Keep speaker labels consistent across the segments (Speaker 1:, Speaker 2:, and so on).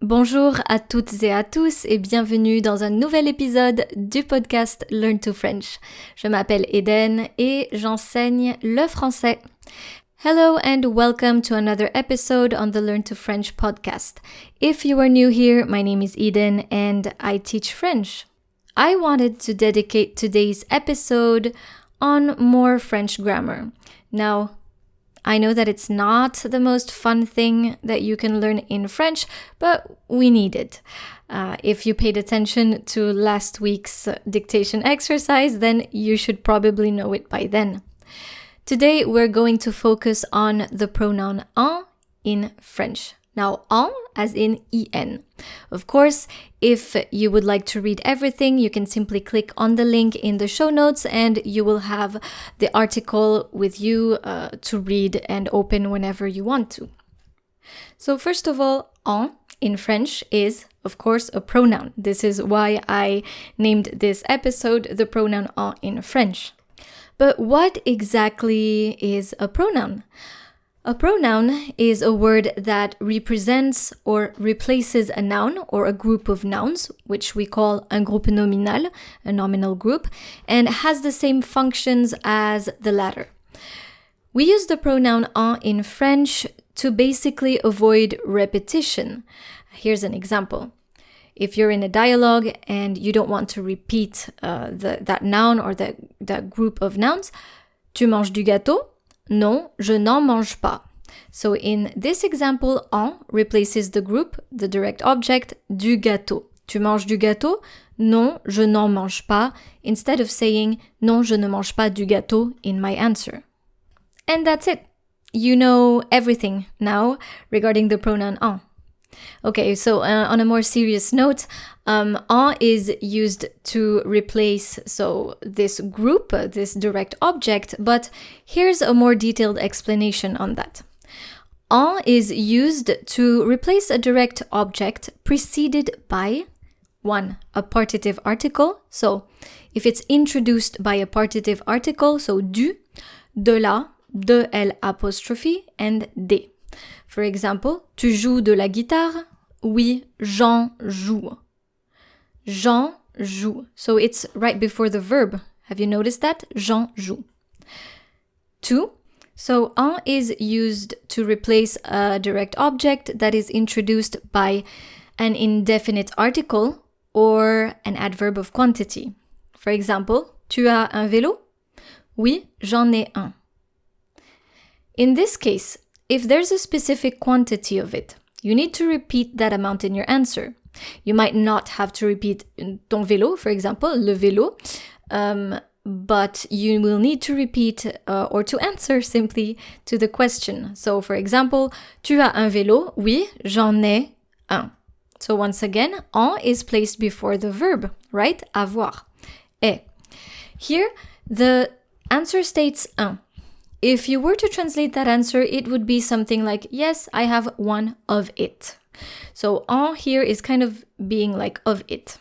Speaker 1: Bonjour à toutes et à tous et bienvenue dans un nouvel épisode du podcast Learn to French. Je m'appelle Eden et j'enseigne le français. Hello and welcome to another episode on the Learn to French podcast. If you are new here, my name is Eden and I teach French. I wanted to dedicate today's episode on more French grammar. Now, I know that it's not the most fun thing that you can learn in French, but we need it. If you paid attention to last week's dictation exercise, then you should probably know it by then. Today, we're going to focus on the pronoun en in French. Now, en as in en. Of course, if you would like to read everything, you can simply click on the link in the show notes and you will have the article with you to read and open whenever you want to. So first of all, en in French is, of course, a pronoun. This is why I named this episode the pronoun en in French. But what exactly is a pronoun? A pronoun is a word that represents or replaces a noun or a group of nouns, which we call un groupe nominal, a nominal group, and has the same functions as the latter. We use the pronoun en in French to basically avoid repetition. Here's an example. If you're in a dialogue and you don't want to repeat that noun or that group of nouns, tu manges du gâteau? Non, je n'en mange pas. So in this example, en replaces the group, the direct object, du gâteau. Tu manges du gâteau? Non, je n'en mange pas, instead of saying non, je ne mange pas du gâteau in my answer. And that's it. You know everything now regarding the pronoun en. Okay, so on a more serious note, en is used to replace this group, this direct object, but here's a more detailed explanation on that. En is used to replace a direct object preceded by 1. A partitive article, so if it's introduced by a partitive article, so du, de la, de L apostrophe, and des. For example, tu joues de la guitare? Oui, j'en joue. J'en joue. So it's right before the verb. Have you noticed that? J'en joue. 2. So en is used to replace a direct object that is introduced by an indefinite article or an adverb of quantity. For example, tu as un vélo? Oui, j'en ai un. In this case, if there's a specific quantity of it, you need to repeat that amount in your answer. You might not have to repeat ton vélo, for example, le vélo, but you will need to repeat or to answer simply to the question. So, for example, tu as un vélo? Oui, j'en ai un. So once again, en is placed before the verb, right? Avoir. Et. Here, the answer states un. If you were to translate that answer, it would be something like, yes, I have one of it. So en here is kind of being like of it.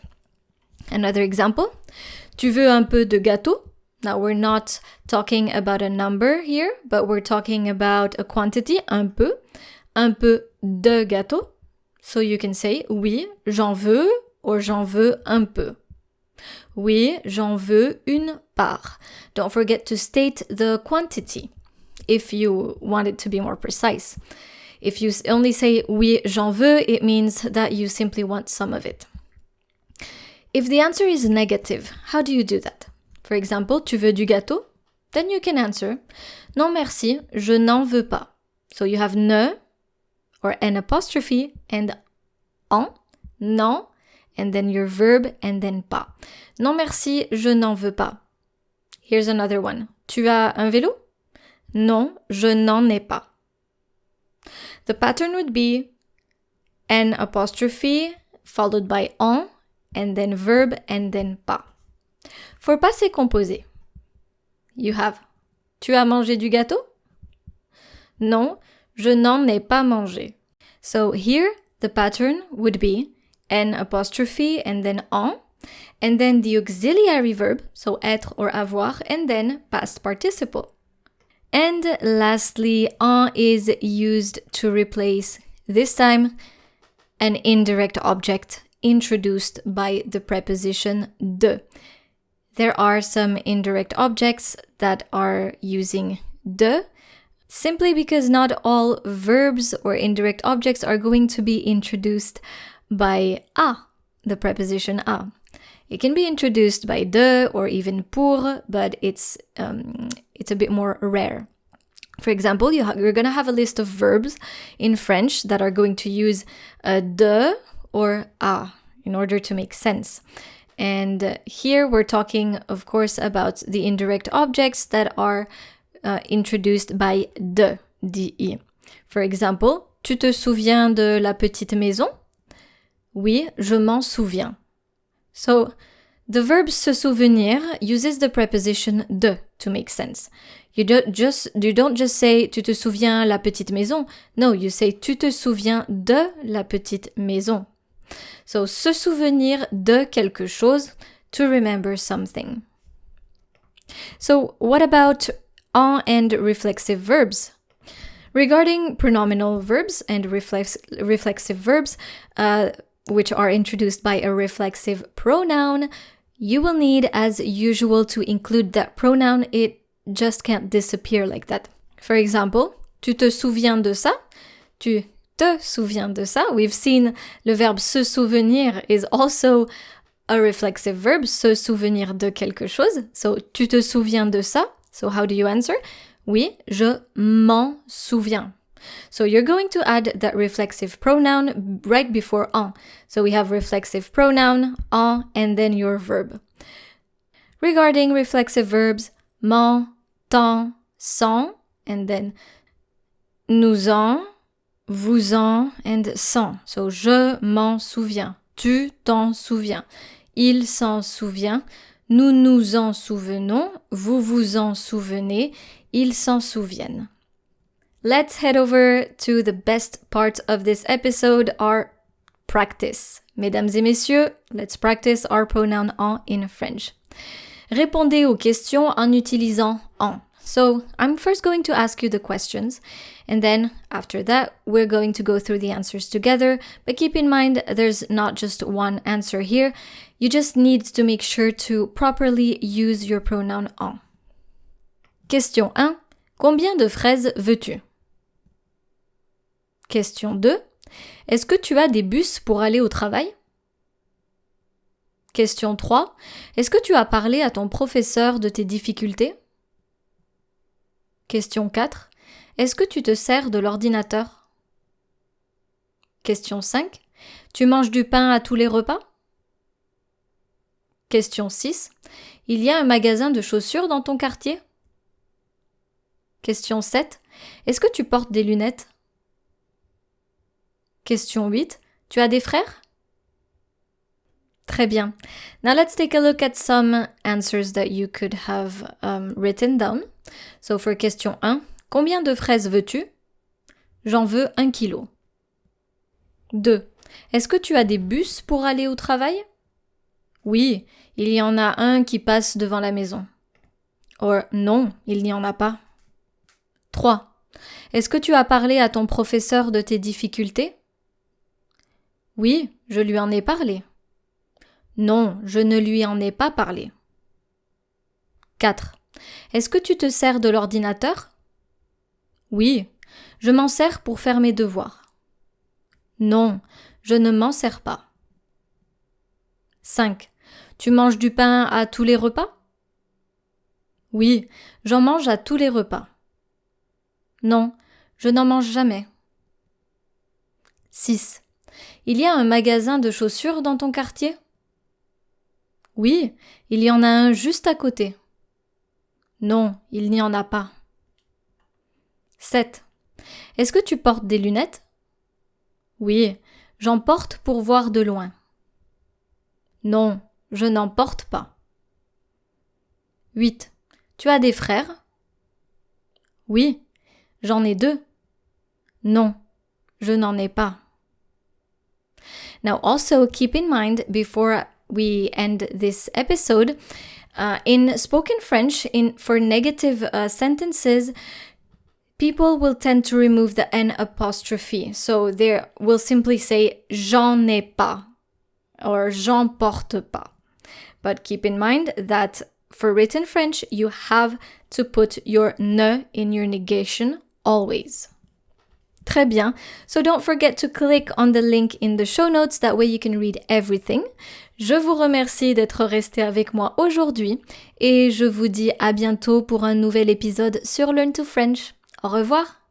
Speaker 1: Another example, tu veux un peu de gâteau? Now we're not talking about a number here, but we're talking about a quantity, un peu de gâteau. So you can say, oui, j'en veux, or j'en veux un peu. Oui, j'en veux une part. Don't forget to state the quantity if you want it to be more precise. If you only say oui, j'en veux, it means that you simply want some of it. If the answer is negative, how do you do that? For example, tu veux du gâteau? Then you can answer, non merci, je n'en veux pas. So you have ne, or an apostrophe, and en, non, and then your verb, and then pas. Non merci, je n'en veux pas. Here's another one. Tu as un vélo? Non, je n'en ai pas. The pattern would be an apostrophe followed by en, and then verb, and then pas. For passé composé, you have tu as mangé du gâteau? Non, je n'en ai pas mangé. So here, the pattern would be an apostrophe and then en, and then the auxiliary verb, so être or avoir, and then past participle. And lastly, en is used to replace, this time, an indirect object introduced by the preposition de. There are some indirect objects that are using de, simply because not all verbs or indirect objects are going to be introduced by a, the preposition a. It can be introduced by de or even pour, but it's a bit more rare. For example, you're going to have a list of verbs in French that are going to use de or a in order to make sense. And here we're talking, of course, about the indirect objects that are introduced by de, di. For example, tu te souviens de la petite maison? Oui, je m'en souviens. So, the verb se souvenir uses the preposition de to make sense. You don't just say tu te souviens la petite maison. No, you say tu te souviens de la petite maison. So, se souvenir de quelque chose, to remember something. So, what about en and reflexive verbs? Regarding pronominal verbs and reflexive verbs, which are introduced by a reflexive pronoun, you will need, as usual, to include that pronoun. It just can't disappear like that. For example, tu te souviens de ça? Tu te souviens de ça? We've seen le verbe se souvenir is also a reflexive verb, se souvenir de quelque chose. So, tu te souviens de ça? So, how do you answer? Oui, je m'en souviens. So you're going to add that reflexive pronoun right before en. So we have reflexive pronoun, en, and then your verb. Regarding reflexive verbs, m'en, t'en, s'en, and then nous en, vous en, and s'en. So je m'en souviens, tu t'en souviens, il s'en souvient, nous nous en souvenons, vous vous en souvenez, ils s'en souviennent. Let's head over to the best part of this episode, our practice. Mesdames et messieurs, let's practice our pronoun en in French. Répondez aux questions en utilisant en. So, I'm first going to ask you the questions, and then after that, we're going to go through the answers together. But keep in mind, there's not just one answer here. You just need to make sure to properly use your pronoun en. Question 1. Combien de fraises veux-tu? Question 2. Est-ce que tu as des bus pour aller au travail? Question 3. Est-ce que tu as parlé à ton professeur de tes difficultés? Question 4. Est-ce que tu te sers de l'ordinateur? Question 5. Tu manges du pain à tous les repas? Question 6. Il y a un magasin de chaussures dans ton quartier? Question 7. Est-ce que tu portes des lunettes? Question 8. Tu as des frères? Très bien. Now let's take a look at some answers that you could have written down. So for question 1, combien de fraises veux-tu? J'en veux 1 kilo. 2. Est-ce que tu as des bus pour aller au travail? Oui, il y en a un qui passe devant la maison. Or non, il n'y en a pas. 3. Est-ce que tu as parlé à ton professeur de tes difficultés? Oui, je lui en ai parlé. Non, je ne lui en ai pas parlé. 4. Est-ce que tu te sers de l'ordinateur? Oui, je m'en sers pour faire mes devoirs. Non, je ne m'en sers pas. 5. Tu manges du pain à tous les repas? Oui, j'en mange à tous les repas. Non, je n'en mange jamais. 6. Il y a un magasin de chaussures dans ton quartier? Oui, il y en a un juste à côté. Non, il n'y en a pas. 7. Est-ce que tu portes des lunettes? Oui, j'en porte pour voir de loin. Non, je n'en porte pas. 8. Tu as des frères? Oui, j'en ai 2. Non, je n'en ai pas. Now also keep in mind before we end this episode, in spoken French, for negative sentences, people will tend to remove the N apostrophe. So they will simply say j'en ai pas or j'en porte pas. But keep in mind that for written French, you have to put your ne in your negation always. Très bien. So don't forget to click on the link in the show notes, that way you can read everything. Je vous remercie d'être resté avec moi aujourd'hui et je vous dis à bientôt pour un nouvel épisode sur Learn to French. Au revoir.